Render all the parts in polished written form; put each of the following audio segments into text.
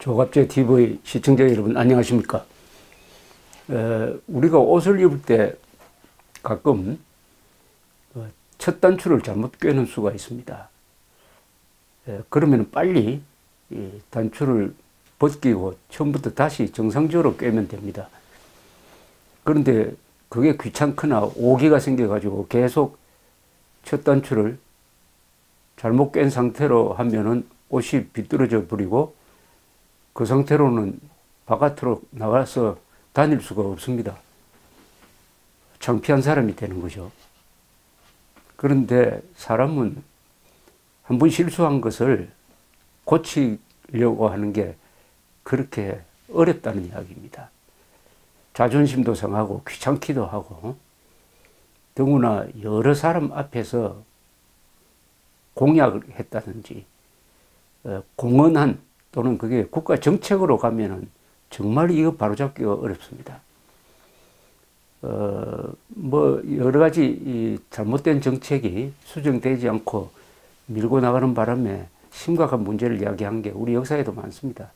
조갑제 TV 시청자 여러분 안녕하십니까? 우리가 옷을 입을 때 가끔 첫 단추를 잘못 꿰는 수가 있습니다. 그러면 빨리 이 단추를 벗기고 처음부터 다시 정상적으로 꿰면 됩니다. 그런데 그게 귀찮거나 오기가 생겨가지고 계속 첫 단추를 잘못 꿰n 상태로 하면은 옷이 비뚤어져 버리고 그 상태로는 바깥으로 나가서 다닐 수가 없습니다. 창피한 사람이 되는 거죠. 그런데 사람은 한 번 실수한 것을 고치려고 하는 게 그렇게 어렵다는 이야기입니다. 자존심도 상하고 귀찮기도 하고 더구나 여러 사람 앞에서 공약을 했다든지 공언한 또는 그게 국가 정책으로 가면은 정말 이거 바로잡기가 어렵습니다. 뭐 여러 가지 이 잘못된 정책이 수정되지 않고 밀고 나가는 바람에 심각한 문제를 이야기한 게 우리 역사에도 많습니다.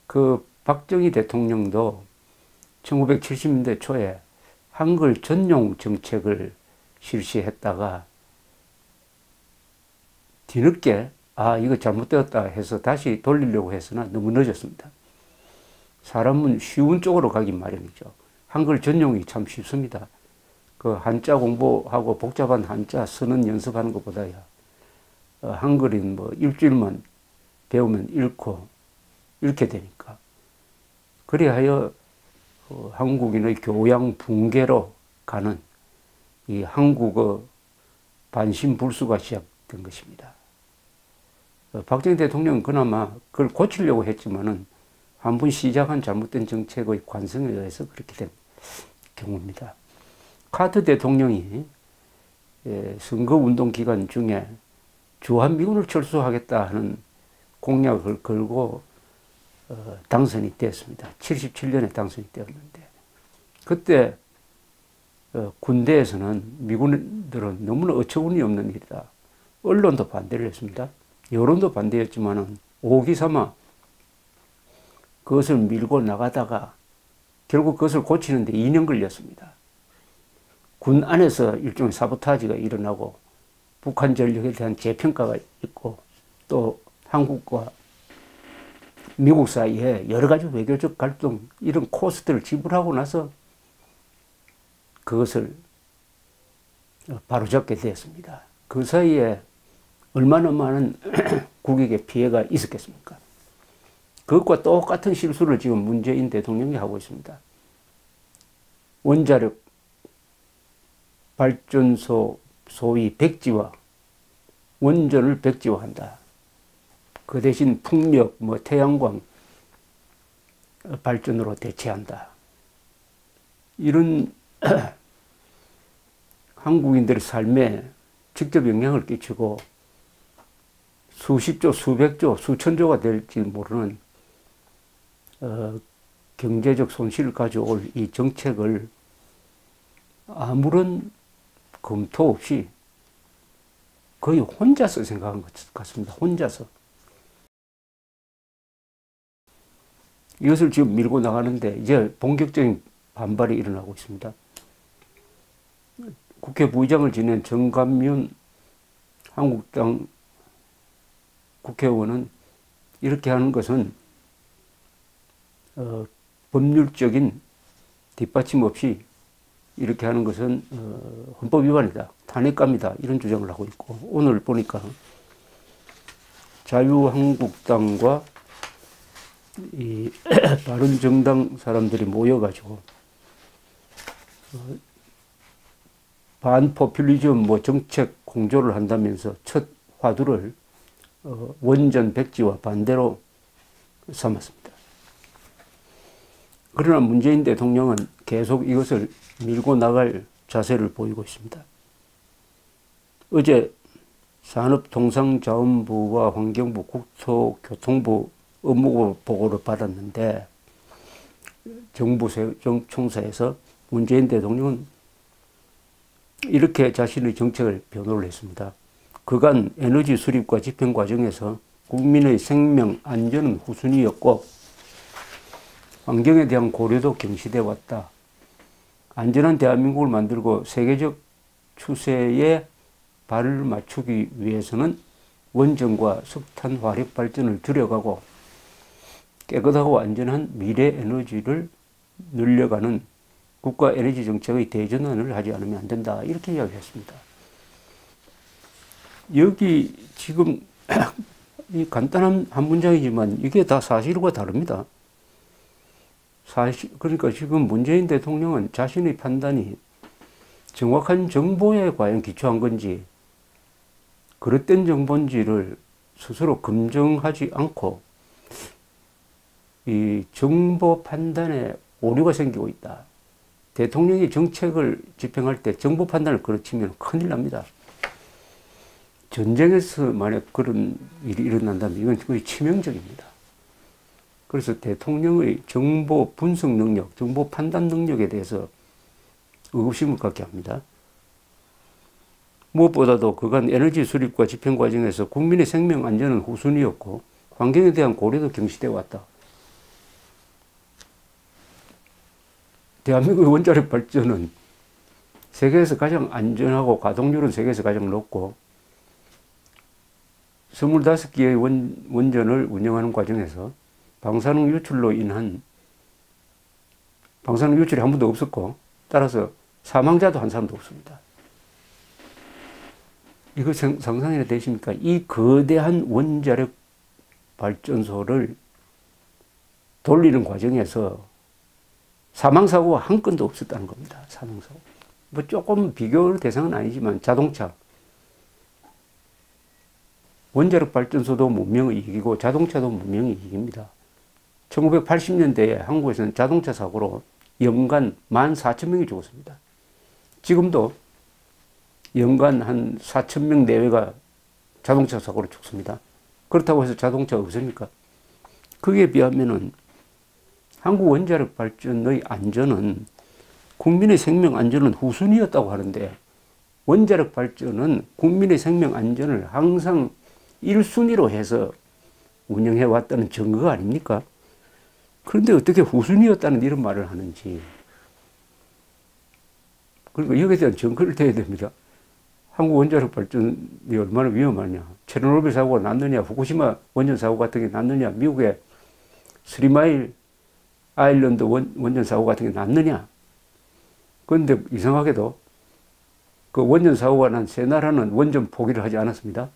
그 박정희 대통령도 1970년대 초에 한글 전용 정책을 실시했다가 뒤늦게 이거 잘못되었다 해서 다시 돌리려고 했으나 너무 늦었습니다. 사람은 쉬운 쪽으로 가기 마련이죠. 한글 전용이 참 쉽습니다. 그 한자 공부하고 복잡한 한자 쓰는 연습하는 것보다야 한글인 뭐 일주일만 배우면 읽게 되니까. 그리하여 한국인의 교양 붕괴로 가는 이 한국어 반신불수가 시작된 것입니다. 박정희 대통령은 그나마 그걸 고치려고 했지만은 한 번 시작한 잘못된 정책의 관성에 의해서 그렇게 된 경우입니다. 카터 대통령이 선거운동 기간 중에 주한미군을 철수하겠다 하는 공약을 걸고 당선이 됐습니다. 77년에 당선이 되었는데 그때 군대에서는 미군들은 너무나 어처구니 없는 일이다. 언론도 반대를 했습니다. 여론도 반대였지만은 오기삼아 그것을 밀고 나가다가 결국 그것을 고치는데 2년 걸렸습니다. 군 안에서 일종의 사보타지가 일어나고 북한 전력에 대한 재평가가 있고 또 한국과 미국 사이에 여러 가지 외교적 갈등 이런 코스트를 지불하고 나서 그것을 바로잡게 되었습니다. 그 사이에 얼마나 많은 국익의 피해가 있었겠습니까? 그것과 똑같은 실수를 지금 문재인 대통령이 하고 있습니다. 원자력 발전소 소위 백지화, 원전을 백지화한다. 그 대신 풍력, 태양광 발전으로 대체한다. 이런 한국인들의 삶에 직접 영향을 끼치고 수십조, 수백조, 수천조가 될지 모르는 경제적 손실을 가져올 이 정책을 아무런 검토 없이 거의 혼자서 생각한 것 같습니다. 혼자서. 이것을 지금 밀고 나가는데 이제 본격적인 반발이 일어나고 있습니다. 국회 부의장을 지낸 정관윤 한국당 국회의원은 이렇게 하는 것은 법률적인 뒷받침 없이 이렇게 하는 것은 헌법 위반이다. 탄핵감이다. 이런 주장을 하고 있고 오늘 보니까 자유한국당과 이 바른정당 사람들이 모여가지고 반포퓰리즘 정책 공조를 한다면서 첫 화두를 원전 백지화 반대로 삼았습니다. 그러나 문재인 대통령은 계속 이것을 밀고 나갈 자세를 보이고 있습니다. 어제 산업통상자원부와 환경부, 국토교통부 업무 보고를 받았는데 정부 총사에서 문재인 대통령은 이렇게 자신의 정책을 변호를 했습니다. 그간 에너지 수립과 집행 과정에서 국민의 생명 안전은 우선이었고 환경에 대한 고려도 경시돼 왔다. 안전한 대한민국을 만들고 세계적 추세에 발을 맞추기 위해서는 원전과 석탄 화력 발전을 줄여가고 깨끗하고 안전한 미래 에너지를 늘려가는 국가 에너지 정책의 대전환을 하지 않으면 안 된다. 이렇게 이야기했습니다. 여기 지금 이 간단한 한 문장이지만 이게 다 사실과 다릅니다. 그러니까 지금 문재인 대통령은 자신의 판단이 정확한 정보에 과연 기초한 건지 그릇된 정보인지를 스스로 검증하지 않고 이 정보 판단에 오류가 생기고 있다. 대통령이 정책을 집행할 때 정보 판단을 거르치면 큰일 납니다. 전쟁에서 만약 그런 일이 일어난다면 이건 거의 치명적입니다. 그래서 대통령의 정보 분석 능력, 정보 판단 능력에 대해서 의구심을 갖게 합니다. 무엇보다도 그간 에너지 수립과 집행 과정에서 국민의 생명 안전은 우선이었고 환경에 대한 고려도 경시되어 왔다. 대한민국의 원자력 발전은 세계에서 가장 안전하고 가동률은 세계에서 가장 높고 25개의 원전을 운영하는 과정에서 방사능 유출로 인한 방사능 유출이 한 번도 없었고 따라서 사망자도 한 사람도 없습니다. 이거 상상이 되십니까? 이 거대한 원자력 발전소를 돌리는 과정에서 사망사고가 한 건도 없었다는 겁니다. 사망사고. 뭐 조금 비교 대상은 아니지만 자동차. 원자력 발전소도 문명의 이익이고 자동차도 문명의 이익입니다. 1980년대에 한국에서는 자동차 사고로 연간 14,000명이 죽었습니다. 지금도 연간 한 4,000명 내외가 자동차 사고로 죽습니다. 그렇다고 해서 자동차가 없습니까? 거기에 비하면은 한국 원자력 발전의 안전은 국민의 생명 안전은 우선이었다고 하는데 원자력 발전은 국민의 생명 안전을 항상 1순위로 해서 운영해 왔다는 증거가 아닙니까? 그런데 어떻게 후순위였다는 이런 말을 하는지. 그러니까 여기에 대한 증거를 대야 됩니다. 한국 원자력 발전이 얼마나 위험하냐. 체르노빌 사고가 났느냐. 후쿠시마 원전 사고 같은 게 났느냐. 미국의 스리마일 아일랜드 원전 사고 같은 게 났느냐. 그런데 이상하게도 그 원전 사고가 난 세 나라는 원전 포기를 하지 않았습니다.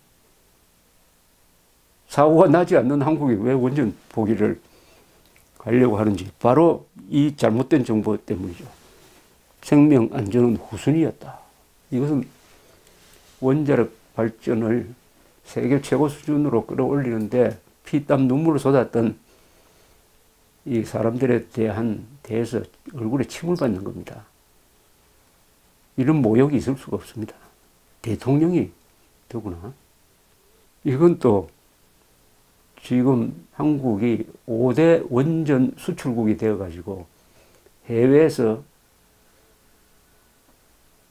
사고가 나지 않는 한국이 왜 원전 포기를 하려고 하는지 바로 이 잘못된 정보 때문이죠. 생명 안전은 우선이었다. 이것은 원자력 발전을 세계 최고 수준으로 끌어올리는데 피땀 눈물을 쏟았던 이 사람들에 대해서 얼굴에 침을 뱉는 겁니다. 이런 모욕이 있을 수가 없습니다. 대통령이 더구나. 이건 또 지금 한국이 5대 원전 수출국이 되어가지고 해외에서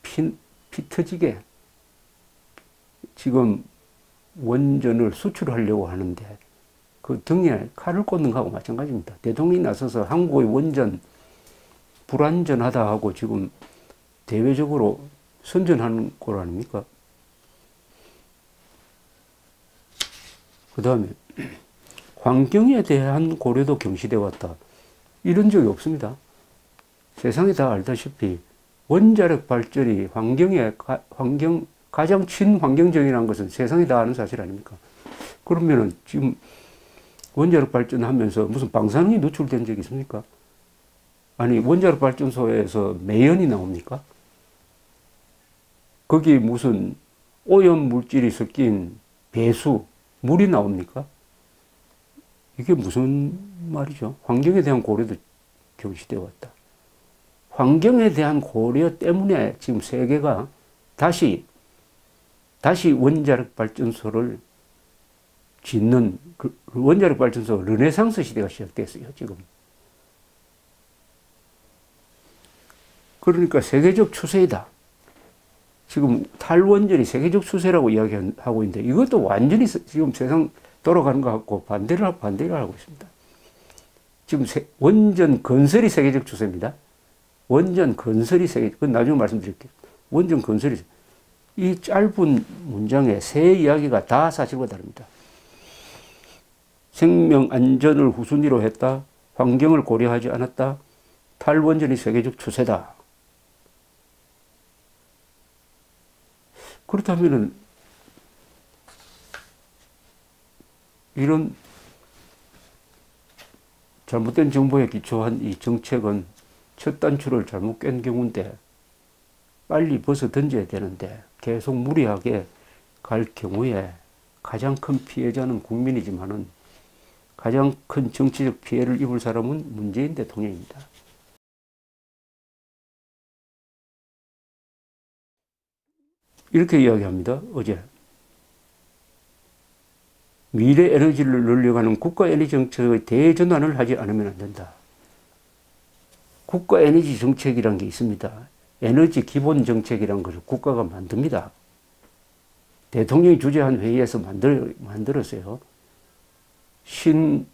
피 터지게 지금 원전을 수출하려고 하는데 그 등에 칼을 꽂는 거하고 마찬가지입니다. 대통령이 나서서 한국의 원전 불안전하다 하고 지금 대외적으로 선전하는 꼴 아닙니까? 그 다음에 환경에 대한 고려도 경시되어 왔다. 이런 적이 없습니다. 세상이 다 알다시피 원자력 발전이 가장 친환경적이라는 것은 세상이 다 아는 사실 아닙니까? 그러면은 지금 원자력 발전하면서 무슨 방사능이 노출된 적이 있습니까? 아니 원자력 발전소에서 매연이 나옵니까? 거기 무슨 오염 물질이 섞인 배수, 물이 나옵니까? 이게 무슨 말이죠? 환경에 대한 고려도 경시되어 왔다. 환경에 대한 고려 때문에 지금 세계가 다시 원자력 발전소를 짓는 그 원자력 발전소 르네상스 시대가 시작됐어요, 지금. 그러니까 세계적 추세이다. 지금 탈원전이 세계적 추세라고 이야기하고 있는데 이것도 완전히 지금 세상 돌아가는 것 같고 반대를 하고 있습니다. 지금 원전 건설이 세계적 추세입니다. 원전 건설이 그건 나중에 말씀드릴게요. 원전 건설이, 이 짧은 문장에 세 이야기가 다 사실과 다릅니다. 생명 안전을 후순위로 했다. 환경을 고려하지 않았다. 탈원전이 세계적 추세다. 그렇다면은 이런 잘못된 정보에 기초한 이 정책은 첫 단추를 잘못 깬 경우인데 빨리 벗어 던져야 되는데 계속 무리하게 갈 경우에 가장 큰 피해자는 국민이지만은 가장 큰 정치적 피해를 입을 사람은 문재인 대통령입니다. 이렇게 이야기합니다. 어제. 미래 에너지를 늘려가는 국가 에너지 정책의 대전환을 하지 않으면 안 된다. 국가 에너지 정책이란 게 있습니다. 에너지 기본 정책이란 것을 국가가 만듭니다. 대통령이 주재한 회의에서 만들었어요. 신고리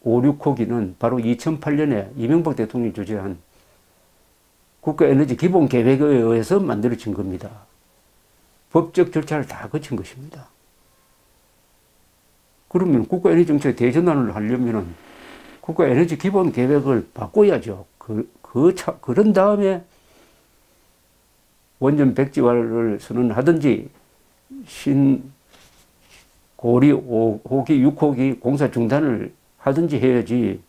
5, 6호기는 바로 2008년에 이명박 대통령이 주재한 국가 에너지 기본 계획에 의해서 만들어진 겁니다. 법적 절차를 다 거친 것입니다. 그러면 국가 에너지 정책 대전환을 하려면은 국가 에너지 기본 계획을 바꿔야죠. 그런 다음에 원전 백지화를 선언하든지 신고리 5호기, 6호기 공사 중단을 하든지 해야지.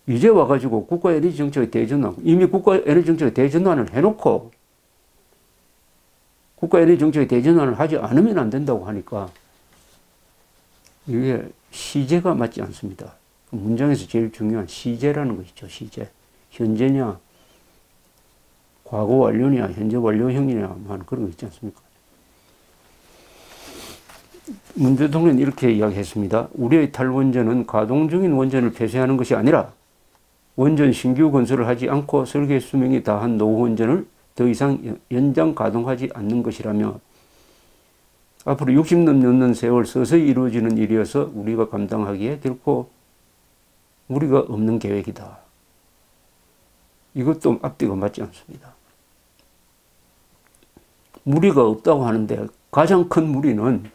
이제 와가지고 국가 에너지 정책의 대전환, 이미 국가 에너지 정책의 대전환을 해놓고 국가 에너지 정책의 대전환을 하지 않으면 안 된다고 하니까 이게 시제가 맞지 않습니다. 문장에서 제일 중요한 시제라는 거 있죠. 시제. 현재냐, 과거 완료냐, 현재 완료형이냐 하는 그런 거 있지 않습니까? 문 대통령은 이렇게 이야기했습니다. 우리의 탈원전은 가동 중인 원전을 폐쇄하는 것이 아니라 원전 신규 건설을 하지 않고 설계 수명이 다한 노후 원전을 더 이상 연장 가동하지 않는 것이라며 앞으로 60년 넘는 세월 서서히 이루어지는 일이어서 우리가 감당하기에 결코 무리가 없는 계획이다. 이것도 앞뒤가 맞지 않습니다. 무리가 없다고 하는데 가장 큰 무리는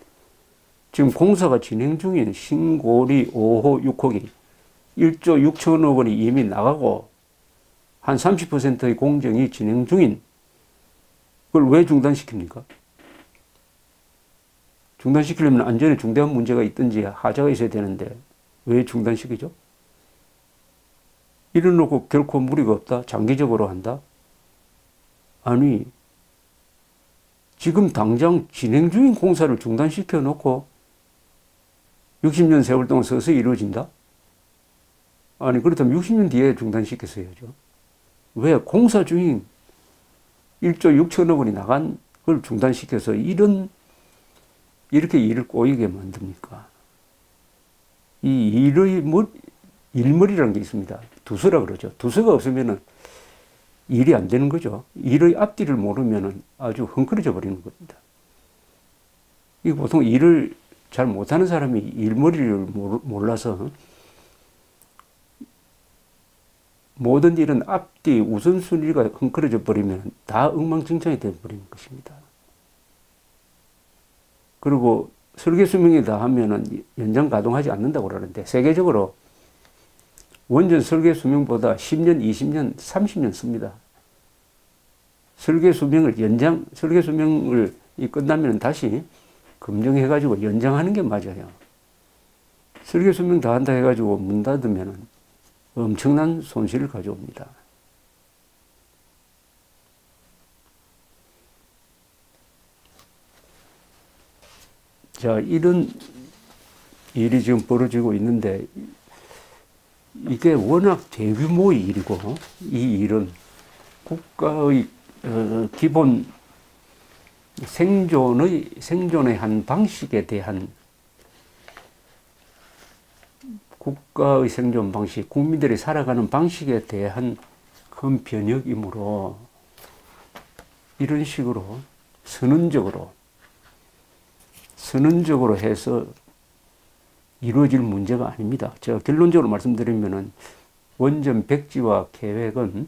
지금 공사가 진행 중인 신고리 5호, 6호기 1조 6천억 원이 이미 나가고 한 30%의 공정이 진행 중인 그걸 왜 중단시킵니까? 중단시키려면 안전에 중대한 문제가 있든지 하자가 있어야 되는데 왜 중단시키죠? 이래놓고 결코 무리가 없다? 장기적으로 한다? 아니, 지금 당장 진행 중인 공사를 중단시켜 놓고 60년 세월 동안 서서히 이루어진다? 아니, 그렇다면 60년 뒤에 중단시켰어야죠. 왜 공사 중인 1조 6천억 원이 나간 걸 중단시켜서 이렇게 일을 꼬이게 만듭니까? 이 일머리라는 게 있습니다. 두서라 그러죠. 두서가 없으면은 일이 안 되는 거죠. 일의 앞뒤를 모르면은 아주 헝클어져 버리는 겁니다. 이 보통 일을 잘 못하는 사람이 일머리를 몰라서 모든 일은 앞뒤 우선순위가 헝클어져 버리면 다 엉망진창이 되어버리는 것입니다. 그리고 설계 수명이 다 하면은 연장 가동하지 않는다고 그러는데 세계적으로 원전 설계 수명보다 10년, 20년, 30년 씁니다. 설계 수명을 끝나면 다시 검증해가지고 연장하는 게 맞아요. 설계 수명 다 한다 해가지고 문 닫으면 엄청난 손실을 가져옵니다. 자, 이런 일이 지금 벌어지고 있는데 이게 워낙 대규모의 일이고 이 일은 국가의 기본 생존의 한 방식에 대한 국가의 생존 방식, 국민들이 살아가는 방식에 대한 큰 변혁이므로 이런 식으로 선언적으로 선언적으로 해서 이루어질 문제가 아닙니다. 제가 결론적으로 말씀드리면은 원전 백지화 계획은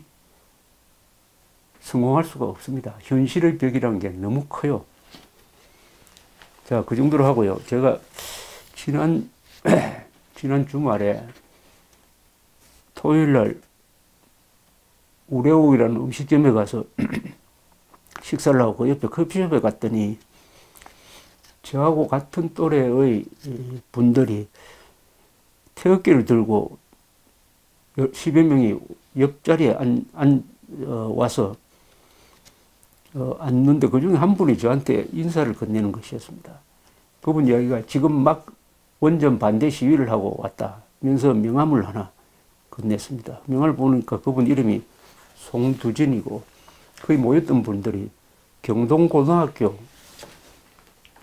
성공할 수가 없습니다. 현실의 벽이라는 게 너무 커요. 자, 그 정도로 하고요. 제가 지난 주말에 토요일 날 우레옥이라는 음식점에 가서 식사를 하고 그 옆에 커피숍에 갔더니 저하고 같은 또래의 분들이 태극기를 들고 10여 명이 옆자리에 와서 앉는데 그 중에 한 분이 저한테 인사를 건네는 것이었습니다. 그분 이야기가 지금 막 원전 반대 시위를 하고 왔다면서 명함을 하나 건넸습니다. 명함을 보니까 그분 이름이 송두진이고 거기 모였던 분들이 경동고등학교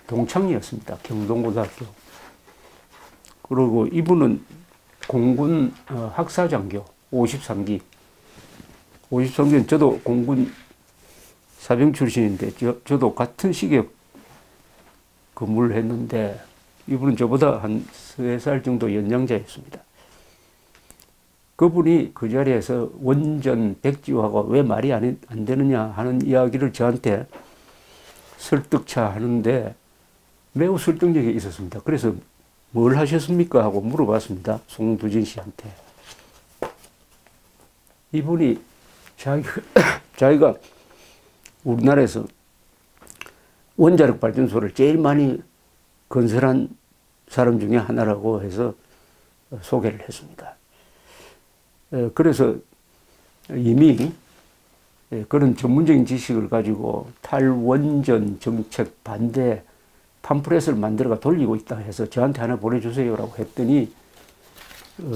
동창이었습니다. 경동고등학교. 그리고 이분은 공군 학사장교 53기. 53기는 저도 공군 사병 출신인데 저도 같은 시기에 근무를 했는데 이분은 저보다 한 3살 정도 연장자였습니다. 그분이 그 자리에서 원전 백지화가 왜 말이 안 되느냐 하는 이야기를 저한테 설득차 하는데 매우 설득력이 있었습니다. 그래서 뭘 하셨습니까? 하고 물어봤습니다. 송두진 씨한테. 이분이 자기가 우리나라에서 원자력 발전소를 제일 많이 건설한 사람 중에 하나라고 해서 소개를 했습니다. 그래서 이미 그런 전문적인 지식을 가지고 탈원전 정책 반대 팜플렛을 만들어가 돌리고 있다 해서 저한테 하나 보내주세요라고 했더니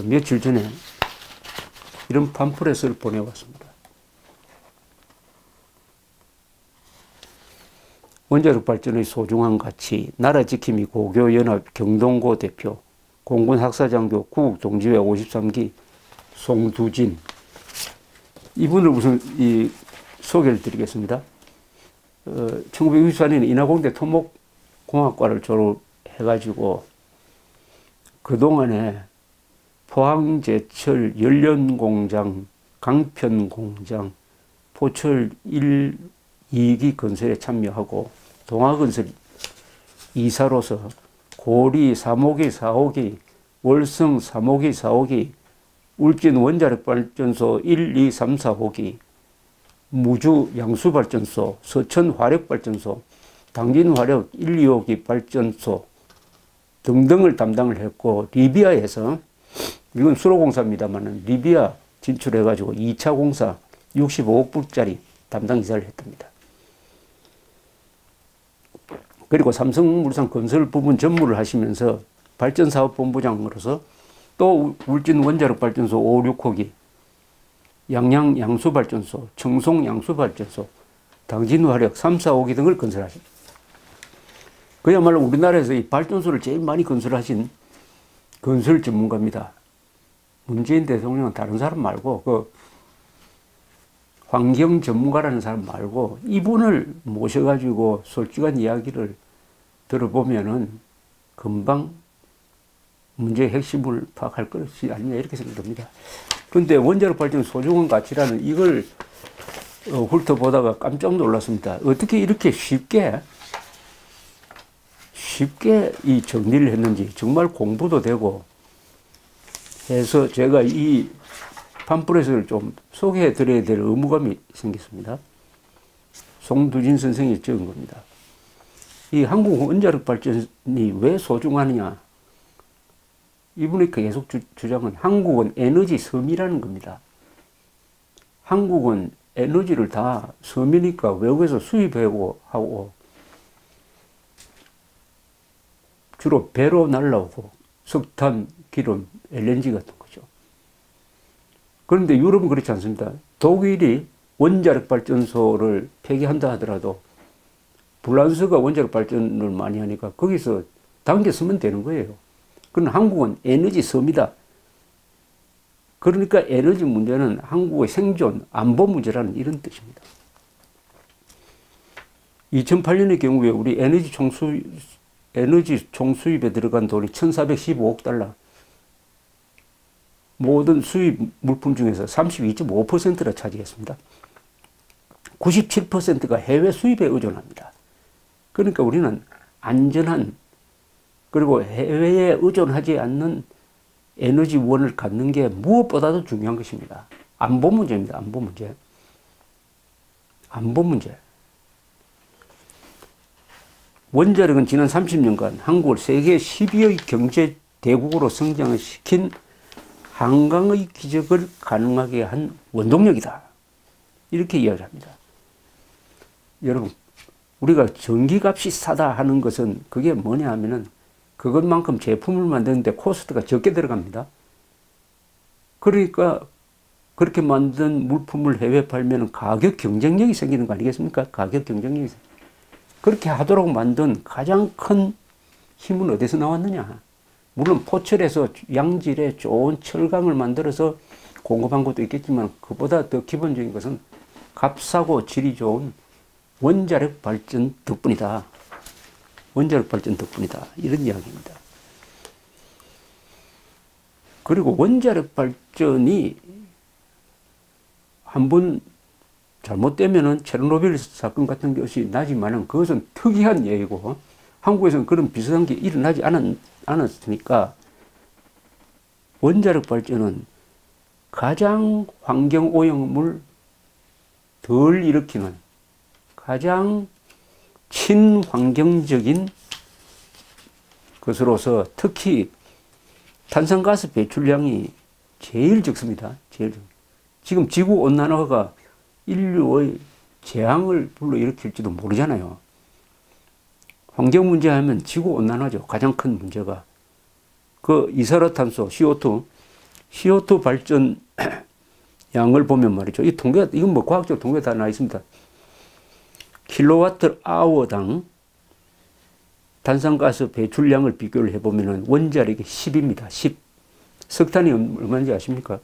며칠 전에 이런 팜플렛을 보내왔습니다. 원자력 발전의 소중한 가치, 나라 지킴이 고교연합 경동고 대표, 공군 학사장교 구국동지회 53기 송두진. 이분을 우선 소개를 드리겠습니다. 1964년에 인하공대 토목공학과를 졸업해가지고 그동안에 포항제철 연련공장, 강편공장, 포철 1, 2기 건설에 참여하고 동아건설 이사로서 고리 3호기, 4호기, 월성 3호기, 4호기, 울진 원자력발전소 1, 2, 3, 4호기, 무주 양수발전소, 서천 화력발전소, 당진화력 1, 2호기 발전소 등등을 담당을 했고 리비아에서 이건 수로공사입니다만 리비아 진출해가지고 2차 공사 65억 불짜리 담당 이사를 했답니다. 그리고 삼성물산 건설 부분 전무를 하시면서 발전사업본부장으로서 또 울진 원자력발전소 5, 6호기, 양양 양수발전소, 청송 양수발전소, 당진화력 3, 4호기 등을 건설하십니다. 그야말로 우리나라에서 이 발전소를 제일 많이 건설하신 건설 전문가입니다. 문재인 대통령은 다른 사람 말고 그 환경 전문가라는 사람 말고 이분을 모셔가지고 솔직한 이야기를 들어보면은 금방 문제의 핵심을 파악할 것이 아니냐 이렇게 생각됩니다. 그런데 원자력 발전 소중한 가치라는 이걸 훑어보다가 깜짝 놀랐습니다. 어떻게 이렇게 쉽게 이 정리를 했는지 정말 공부도 되고 해서 제가 이 팜플렛을 좀 소개해 드려야 될 의무감이 생겼습니다. 송두진 선생이 적은 겁니다. 이 한국 원자력 발전이 왜 소중하느냐? 이분이 계속 주장은 한국은 에너지 섬이라는 겁니다. 한국은 에너지를 다 섬이니까 외국에서 수입하고 주로 배로 날라오고 석탄, 기름, LNG 같은 거죠. 그런데 유럽은 그렇지 않습니다. 독일이 원자력 발전소를 폐기한다 하더라도 프랑스가 원자력 발전을 많이 하니까 거기서 당겨 쓰면 되는 거예요. 그럼 한국은 에너지 섬이다. 그러니까 에너지 문제는 한국의 생존, 안보 문제라는 이런 뜻입니다. 2008년의 경우에 우리 에너지 총수에 에너지 총 수입에 들어간 돈이 1415억 달러. 모든 수입 물품 중에서 32.5%를 차지했습니다. 97%가 해외 수입에 의존합니다. 그러니까 우리는 안전한, 그리고 해외에 의존하지 않는 에너지원을 갖는 게 무엇보다도 중요한 것입니다. 안보 문제입니다. 안보 문제. 안보 문제. 원자력은 지난 30년간 한국을 세계 10위의 경제 대국으로 성장을 시킨 한강의 기적을 가능하게 한 원동력이다. 이렇게 이야기합니다. 여러분, 우리가 전기값이 싸다 하는 것은 그게 뭐냐 하면은 그것만큼 제품을 만드는데 코스트가 적게 들어갑니다. 그러니까 그렇게 만든 물품을 해외에 팔면 가격 경쟁력이 생기는 거 아니겠습니까? 가격 경쟁력이. 그렇게 하도록 만든 가장 큰 힘은 어디서 나왔느냐? 물론 포철에서 양질의 좋은 철강을 만들어서 공급한 것도 있겠지만 그보다 더 기본적인 것은 값싸고 질이 좋은 원자력 발전 덕분이다. 원자력 발전 덕분이다. 이런 이야기입니다. 그리고 원자력 발전이 한번 잘못되면은 체르노빌 사건 같은 것이 나지만은 그것은 특이한 예이고 한국에서는 그런 비슷한 게 일어나지 않았으니까 원자력 발전은 가장 환경 오염을 덜 일으키는 가장 친환경적인 것으로서 특히 탄산가스 배출량이 제일 적습니다. 제일 적. 지금 지구온난화가 인류의 재앙을 불러일으킬지도 모르잖아요. 환경 문제 하면 지구온난화죠. 가장 큰 문제가. 그 이산화탄소, CO2 발전 양을 보면 말이죠. 이 통계, 이건 뭐 과학적 통계 다 나와 있습니다. 킬로와트 아워당 탄산가스 배출량을 비교를 해보면 원자력이 10입니다. 10. 석탄이 얼마인지 아십니까?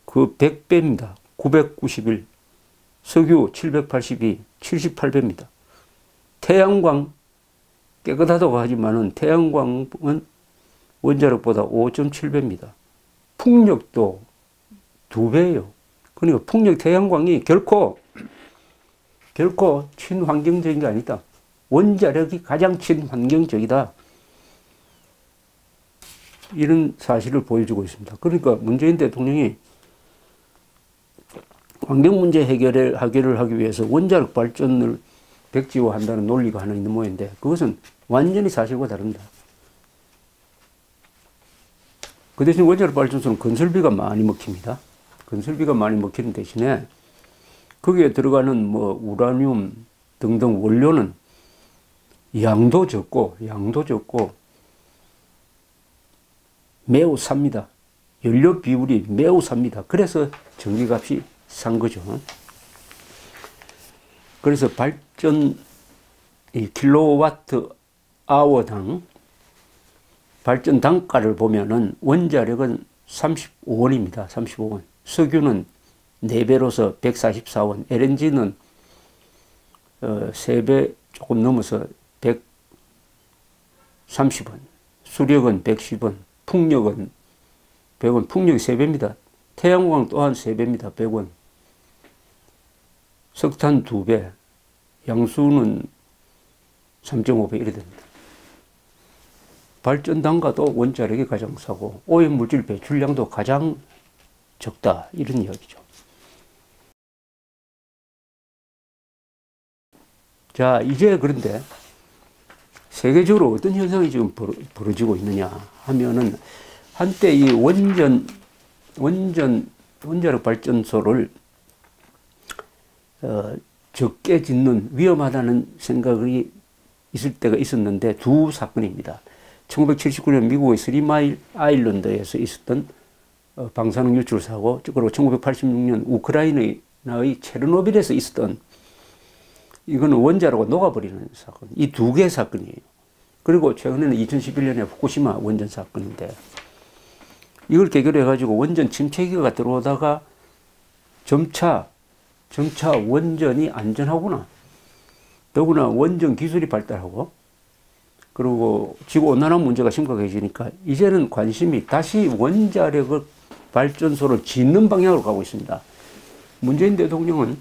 그 100배입니다. 991. 석유 782, 78배입니다. 태양광 깨끗하다고 하지만은 태양광은 원자력보다 5.7배입니다. 풍력도 2배예요. 그러니까 풍력 태양광이 결코 친환경적인 게 아니다. 원자력이 가장 친환경적이다. 이런 사실을 보여주고 있습니다. 그러니까 문재인 대통령이 환경 문제 해결을 하기 위해서 원자력 발전을 백지화한다는 논리가 하나 있는 모양인데 그것은 완전히 사실과 다릅니다. 그 대신 원자력 발전소는 건설비가 많이 먹힙니다. 건설비가 많이 먹히는 대신에 거기에 들어가는 뭐 우라늄 등등 원료는 양도 적고 매우 삽니다. 연료 비율이 매우 삽니다. 그래서 전기값이 싼 거죠. 그래서 발전 킬로와트 아워당 발전 단가를 보면은 원자력은 35원입니다. 35원. 석유는 4배로서 144원. LNG는 3배 조금 넘어서 130원. 수력은 110원. 풍력은 100원. 풍력이 3배입니다. 태양광 또한 3배입니다. 100원. 석탄 2배, 양수는 3.5배 이래 됩니다. 발전 단가도 원자력이 가장 싸고 오염물질 배출량도 가장 적다. 이런 이야기죠. 자, 이제 그런데 세계적으로 어떤 현상이 지금 벌어지고 있느냐 하면은 한때 이 원자력 발전소를 적게 짓는 위험하다는 생각이 있을 때가 있었는데 두 사건입니다. 1979년 미국의 스리마일 아일랜드에서 있었던 방사능 유출 사고, 그리고 1986년 우크라이나의 체르노빌에서 있었던 이거는 원자로가 녹아버리는 사건. 이 두 개의 사건이에요. 그리고 최근에는 2011년에 후쿠시마 원전 사건인데 이걸 계기로 해가지고 원전 침체기가 들어오다가 점차 원전이 안전하구나. 더구나 원전 기술이 발달하고 그리고 지구온난화 문제가 심각해지니까 이제는 관심이 다시 원자력 발전소를 짓는 방향으로 가고 있습니다. 문재인 대통령은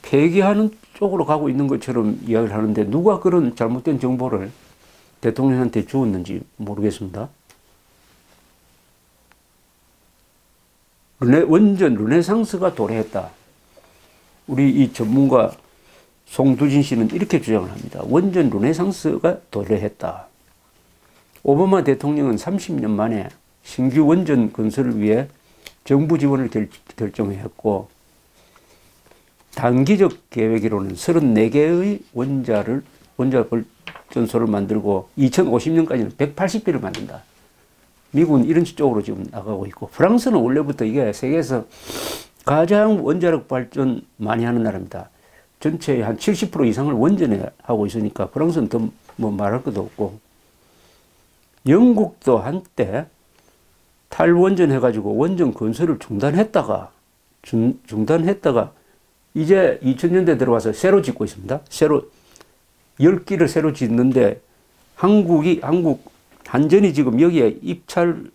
폐기하는 쪽으로 가고 있는 것처럼 이야기를 하는데 누가 그런 잘못된 정보를 대통령한테 주었는지 모르겠습니다. 원전 르네상스가 도래했다. 우리 이 전문가 송두진 씨는 이렇게 주장을 합니다. 원전 르네상스가 도래했다. 오바마 대통령은 30년 만에 신규 원전 건설을 위해 정부 지원을 결정했고 단기적 계획으로는 34개의 원자 발전소를 만들고 2050년까지는 180개를 만든다. 미국은 이런 쪽으로 지금 나가고 있고 프랑스는 원래부터 이게 세계에서 가장 원자력 발전 많이 하는 나라입니다. 전체의 한 70% 이상을 원전에 하고 있으니까 프랑스는 더 뭐 말할 것도 없고 영국도 한때 탈원전 해가지고 원전 건설을 중단했다가 이제 2000년대 들어와서 새로 짓고 있습니다. 새로 10기를 새로 짓는데 한전이 지금 여기에 입찰하기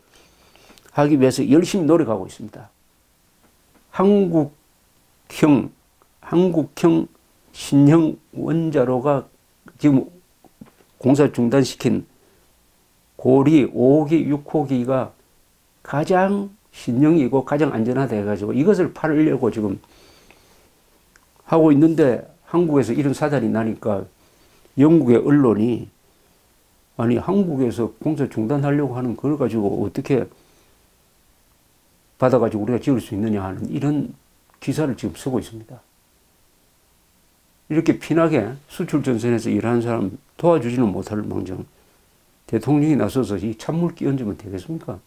위해서 열심히 노력하고 있습니다. 한국형 신형 원자로가 지금 공사 중단시킨 고리 5호기, 6호기가 가장 신형이고 가장 안전하다 해가지고 이것을 팔으려고 지금 하고 있는데 한국에서 이런 사단이 나니까 영국의 언론이 아니 한국에서 공사 중단하려고 하는 걸 가지고 어떻게 받아가지고 우리가 지을 수 있느냐 하는 이런 기사를 지금 쓰고 있습니다. 이렇게 피나게 수출 전선에서 일하는 사람 도와주지는 못할 망정 대통령이 나서서 이 찬물 끼얹으면 되겠습니까?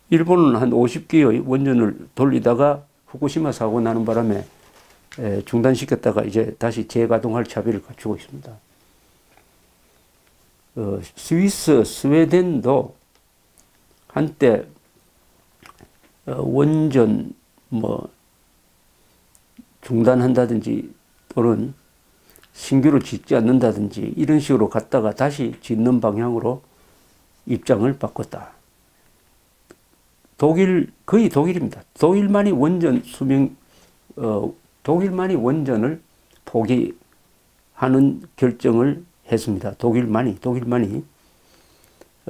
일본은 한 50기의 원전을 돌리다가 후쿠시마 사고 나는 바람에 중단시켰다가 이제 다시 재가동할 자비를 갖추고 있습니다. 스웨덴도 한때 원전 중단한다든지 또는 신규로 짓지 않는다든지 이런 식으로 갔다가 다시 짓는 방향으로 입장을 바꿨다. 거의 독일입니다. 독일만이 원전을 포기하는 결정을 했습니다. 독일만이.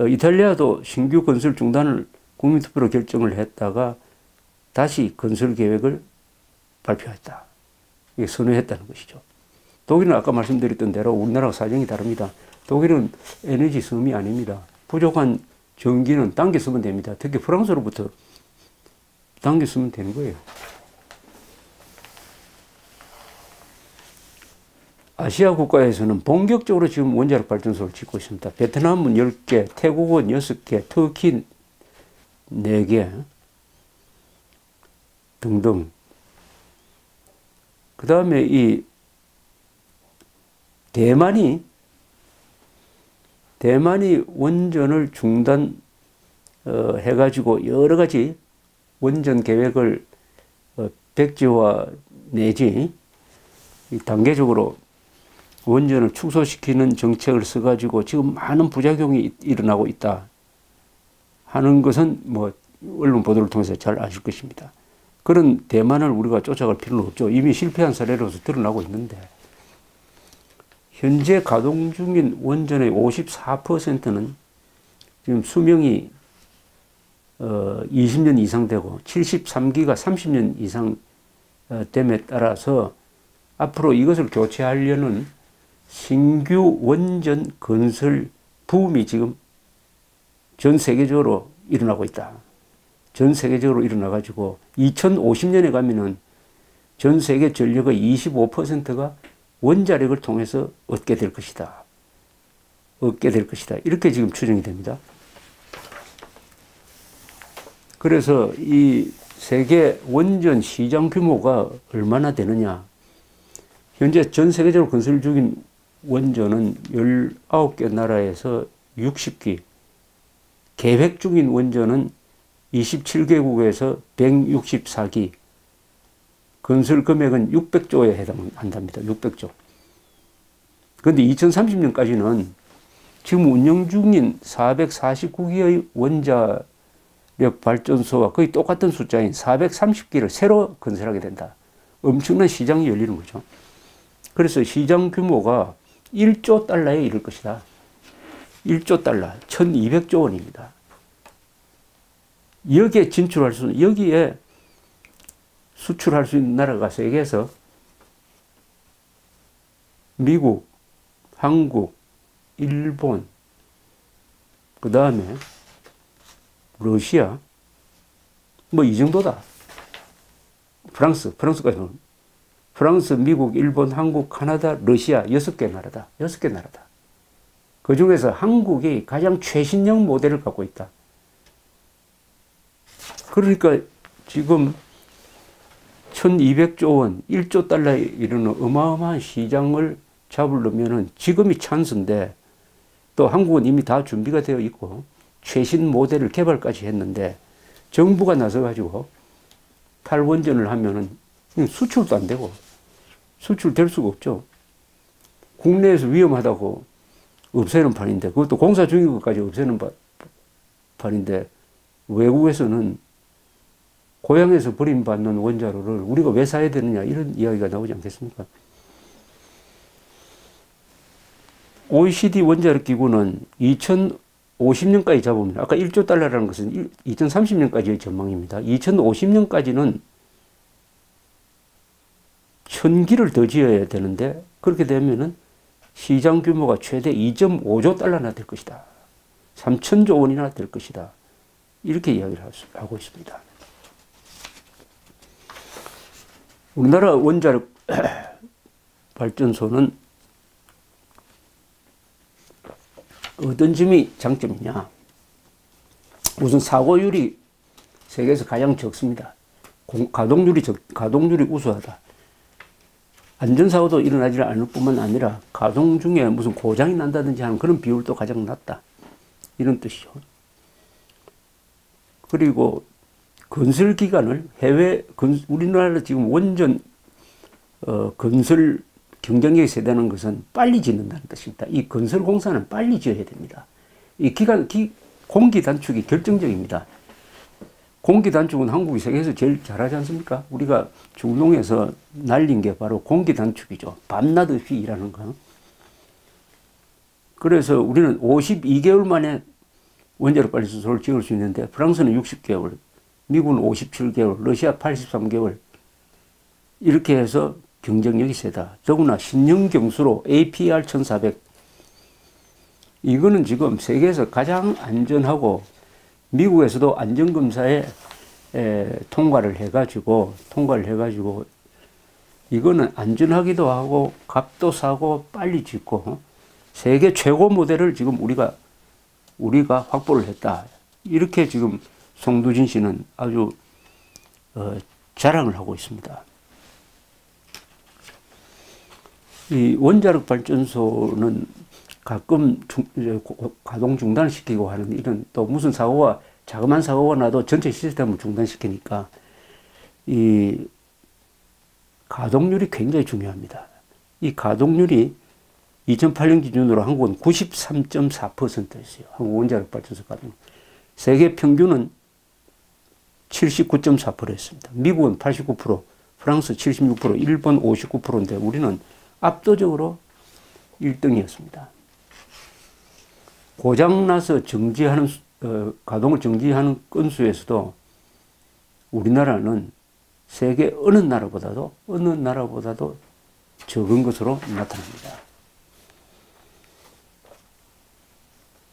이탈리아도 신규 건설 중단을 국민투표로 결정을 했다가 다시 건설 계획을 발표했다. 이게 선회했다는 것이죠. 독일은 아까 말씀드렸던 대로 우리나라와 사정이 다릅니다. 독일은 에너지 섬이 아닙니다. 부족한 전기는 당겨 쓰면 됩니다. 특히 프랑스로부터 당겨 쓰면 되는 거예요. 아시아 국가에서는 본격적으로 지금 원자력 발전소를 짓고 있습니다. 베트남은 10개, 태국은 6개, 터키 4개 등등. 그 다음에 이 대만이 원전을 해가지고 여러 가지 원전 계획을 백지화 내지 단계적으로 원전을 축소시키는 정책을 써가지고 지금 많은 부작용이 일어나고 있다 하는 것은 언론 보도를 통해서 잘 아실 것입니다. 그런 대만을 우리가 쫓아갈 필요는 없죠. 이미 실패한 사례로서 드러나고 있는데 현재 가동 중인 원전의 54%는 지금 수명이 20년 이상 되고 73기가 30년 이상 됨에 따라서 앞으로 이것을 교체하려는 신규 원전 건설 붐이 지금 전 세계적으로 일어나고 있다. 전 세계적으로 일어나가지고 2050년에 가면은 전 세계 전력의 25%가 원자력을 통해서 얻게 될 것이다. 이렇게 지금 추정이 됩니다. 그래서 이 세계 원전 시장 규모가 얼마나 되느냐. 현재 전 세계적으로 건설 중인 원전은 19개 나라에서 60기, 계획 중인 원전은 27개국에서 164기, 건설 금액은 600조에 해당한답니다. 600조. 그런데 2030년까지는 지금 운영 중인 449기의 원자력 발전소와 거의 똑같은 숫자인 430기를 새로 건설하게 된다. 엄청난 시장이 열리는 거죠. 그래서 시장 규모가 1조 달러에 이를 것이다. 1조 달러, 1200조 원입니다. 여기에 진출할 수는, 여기에 수출할 수 있는 나라가 세계에서 미국, 한국, 일본, 그 다음에 러시아, 뭐 이 정도다. 프랑스까지는. 프랑스, 미국, 일본, 한국, 카나다, 러시아 6개 나라다. 6개 나라다. 그 중에서 한국이 가장 최신형 모델을 갖고 있다. 그러니까 지금 1200조 원, 1조 달러에 이르는 어마어마한 시장을 잡으려면은 지금이 찬스인데, 또 한국은 이미 다 준비가 되어 있고 최신 모델을 개발까지 했는데, 정부가 나서가지고 탈원전을 하면은 수출도 안 되고 수출될 수가 없죠. 국내에서 위험하다고 없애는 판인데, 그것도 공사 중인 것까지 없애는 판인데, 외국에서는 고향에서 버림받는 원자로를 우리가 왜 사야 되느냐, 이런 이야기가 나오지 않겠습니까? OECD 원자력 기구는 2050년까지 잡으면, 아까 1조 달러라는 것은 2030년까지의 전망입니다. 2050년까지는 1000기를 더 지어야 되는데, 그렇게 되면은 시장 규모가 최대 2.5조 달러나 될 것이다. 3000조 원이나 될 것이다. 이렇게 이야기를 하고 있습니다. 우리나라 원자력 발전소는 어떤 점이 장점이냐? 우선 사고율이 세계에서 가장 적습니다. 가동률이 우수하다. 안전사고도 일어나지 않을 뿐만 아니라 가동 중에 무슨 고장이 난다든지 하는 그런 비율도 가장 낮다. 이런 뜻이죠. 그리고 건설 기간을 우리나라 지금 원전 건설 경쟁력이 세다는 것은 빨리 짓는다는 뜻입니다. 이 건설 공사는 빨리 지어야 됩니다. 이 공기 단축이 결정적입니다. 공기 단축은 한국이 세계에서 제일 잘하지 않습니까? 우리가 중동에서 날린 게 바로 공기 단축이죠. 밤낮 없이 일하는 거. 그래서 우리는 52개월 만에 원자력 발전소를 지을 수 있는데, 프랑스는 60개월, 미국은 57개월, 러시아 83개월, 이렇게 해서 경쟁력이 세다. 더구나 신형 경수로 APR 1400. 이거는 지금 세계에서 가장 안전하고, 미국에서도 안전검사에 통과를 해가지고, 이거는 안전하기도 하고, 값도 싸고, 빨리 짓고, 세계 최고 모델을 지금 우리가 확보를 했다. 이렇게 지금 송두진 씨는 아주 자랑을 하고 있습니다. 이 원자력 발전소는 가끔 가동 중단시키고 하는 이런, 또 무슨 자그마한 사고가 나도 전체 시스템을 중단시키니까 이 가동률이 굉장히 중요합니다. 이 가동률이 2008년 기준으로 한국은 93.4%였어요. 한국 원자력 발전소 가동. 세계 평균은 79.4%였습니다. 미국은 89%, 프랑스 76%, 일본 59%인데 우리는 압도적으로 1등이었습니다. 고장나서 가동을 정지하는 건수에서도 우리나라는 세계 어느 나라보다도 적은 것으로 나타납니다.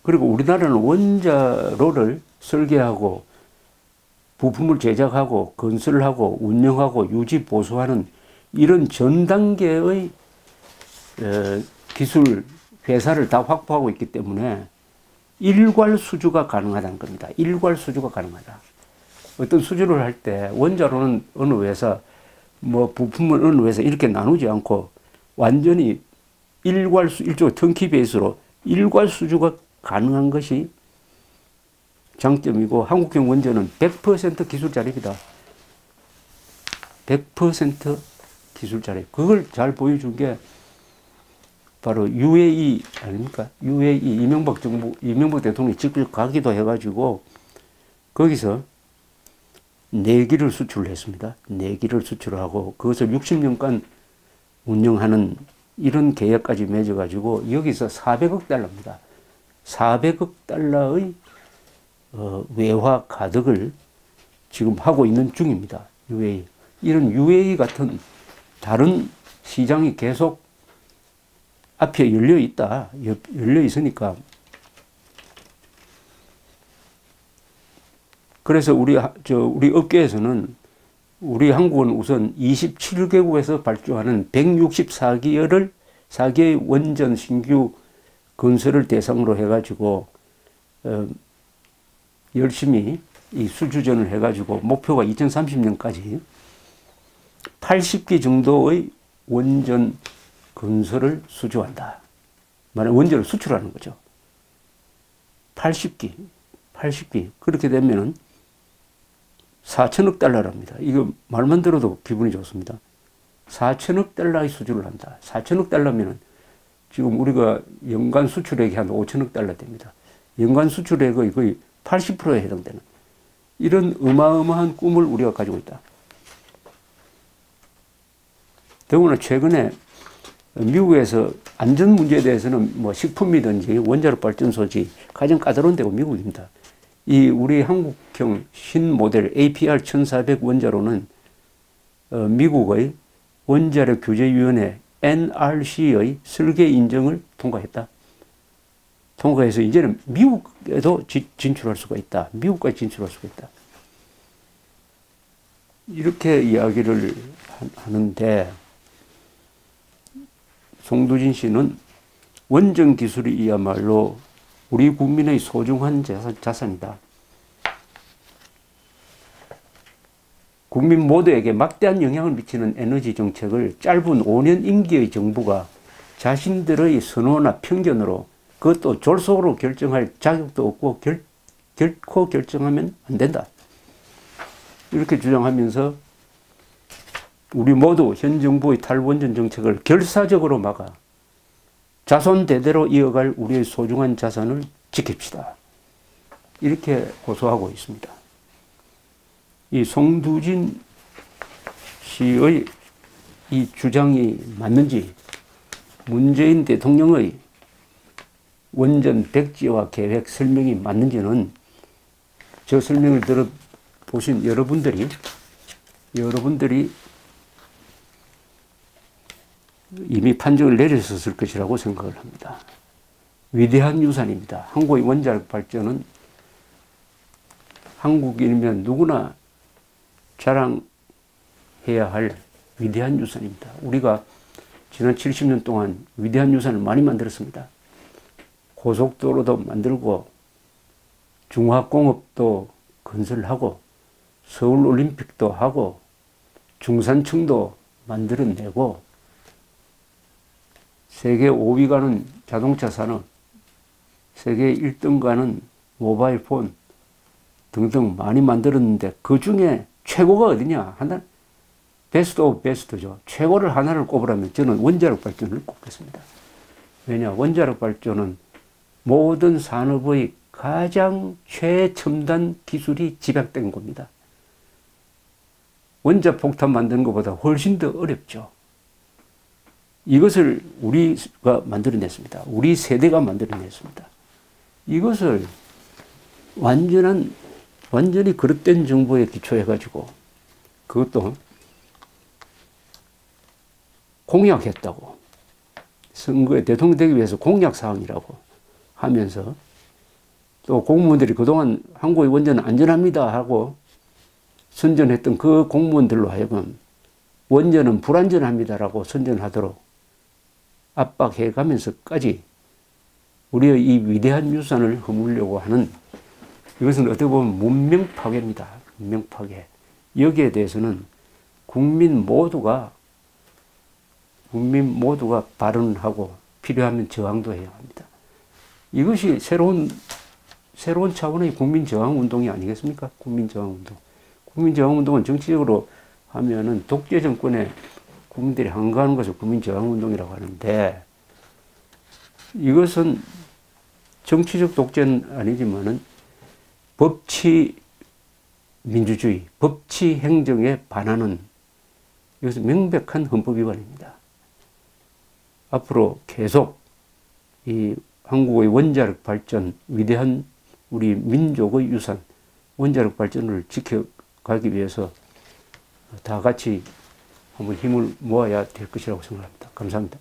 그리고 우리나라는 원자로를 설계하고 부품을 제작하고 건설하고 운영하고 유지 보수하는 이런 전 단계의 기술 회사를 다 확보하고 있기 때문에 일괄 수주가 가능하다는 겁니다. 일괄 수주가 가능하다. 어떤 수주를 할 때 원자로는 어느 회사, 부품은 어느 회사 이렇게 나누지 않고 완전히 일종의 턴키 베이스로 일괄 수주가 가능한 것이 장점이고, 한국형 원전은 100% 기술 자립이다. 100% 기술자래. 그걸 잘 보여준 게 바로 UAE 아닙니까? UAE 이명박 대통령이 직접 가기도 해가지고 거기서 내기를 수출을 했습니다. 내기를 수출하고 그것을 60년간 운영하는 이런 계약까지 맺어가지고 여기서 400억 달러입니다. 400억 달러의 외화 가득을 지금 하고 있는 중입니다. UAE. 이런 UAE 같은 다른 시장이 계속 앞에 열려 있다. 열려 있으니까. 그래서 우리 업계에서는 우리 한국은 우선 27개국에서 발주하는 164개의 원전 신규 건설을 대상으로 해가지고 열심히 이 수주전을 해가지고 목표가 2030년까지 80기 정도의 원전 건설을 수주한다. 말하면 원전을 수출하는 거죠. 80기. 그렇게 되면은 4천억 달러랍니다. 이거 말만 들어도 기분이 좋습니다. 4천억 달러의 수주를 한다. 4천억 달러면은 지금 우리가 연간 수출액이 한 5천억 달러 됩니다. 연간 수출액의 거의 80%에 해당되는 이런 어마어마한 꿈을 우리가 가지고 있다. 더구나 최근에 미국에서 안전 문제에 대해서는 뭐 식품이든지 원자력 발전소지 가장 까다로운 데가 미국입니다. 이 우리 한국형 신모델 APR 1400 원자로는 미국의 원자력 규제위원회 NRC의 설계 인정을 통과했다. 통과해서 이제는 미국에도 진출할 수가 있다. 미국까지 진출할 수가 있다. 이렇게 이야기를 하는데 송두진 씨는 원전 기술이야말로 우리 국민의 소중한 자산이다. 국민 모두에게 막대한 영향을 미치는 에너지 정책을 짧은 5년 임기의 정부가 자신들의 선호나 편견으로 그것도 졸속으로 결정할 자격도 없고 결코 결정하면 안 된다. 이렇게 주장하면서 우리 모두 현 정부의 탈원전 정책을 결사적으로 막아 자손 대대로 이어갈 우리의 소중한 자산을 지킵시다. 이렇게 호소하고 있습니다. 이 송두진 씨의 이 주장이 맞는지 문재인 대통령의 원전 백지화 계획 설명이 맞는지는 저 설명을 들어보신 여러분들이 이미 판정을 내렸었을 것이라고 생각을 합니다. 위대한 유산입니다. 한국의 원자력 발전은 한국인이면 누구나 자랑해야 할 위대한 유산입니다. 우리가 지난 70년 동안 위대한 유산을 많이 만들었습니다. 고속도로도 만들고 중화공업도 건설하고 서울올림픽도 하고 중산층도 만들어내고 세계 5위 가는 자동차 산업, 세계 1등 가는 모바일 폰 등등 많이 만들었는데 그 중에 최고가 어디냐? 베스트 오브 베스트죠. 최고를 하나를 꼽으라면 저는 원자력 발전을 꼽겠습니다. 왜냐? 원자력 발전은 모든 산업의 가장 최첨단 기술이 집약된 겁니다. 원자폭탄 만드는 것보다 훨씬 더 어렵죠. 이것을 우리가 만들어냈습니다. 우리 세대가 만들어냈습니다. 이것을 완전히 그릇된 정보에 기초해가지고 그것도 공약했다고. 선거에 대통령 되기 위해서 공약사항이라고 하면서 또 공무원들이 그동안 한국의 원전은 안전합니다 하고 선전했던 그 공무원들로 하여금 원전은 불안전합니다라고 선전하도록 압박해 가면서까지 우리의 이 위대한 유산을 허물려고 하는 이것은 어떻게 보면 문명 파괴입니다. 문명 파괴. 여기에 대해서는 국민 모두가 발언하고 필요하면 저항도 해야 합니다. 이것이 새로운 차원의 국민저항운동이 아니겠습니까? 국민저항운동. 국민저항운동은 정치적으로 하면은 독재 정권에 국민들이 항거하는 것을 국민저항운동이라고 하는데, 이것은 정치적 독재는 아니지만은 법치 민주주의, 법치 행정에 반하는, 이것은 명백한 헌법 위반입니다. 앞으로 계속 이 한국의 원자력 발전, 위대한 우리 민족의 유산, 원자력 발전을 지켜가기 위해서 다 같이 한번 힘을 모아야 될 것이라고 생각합니다. 감사합니다.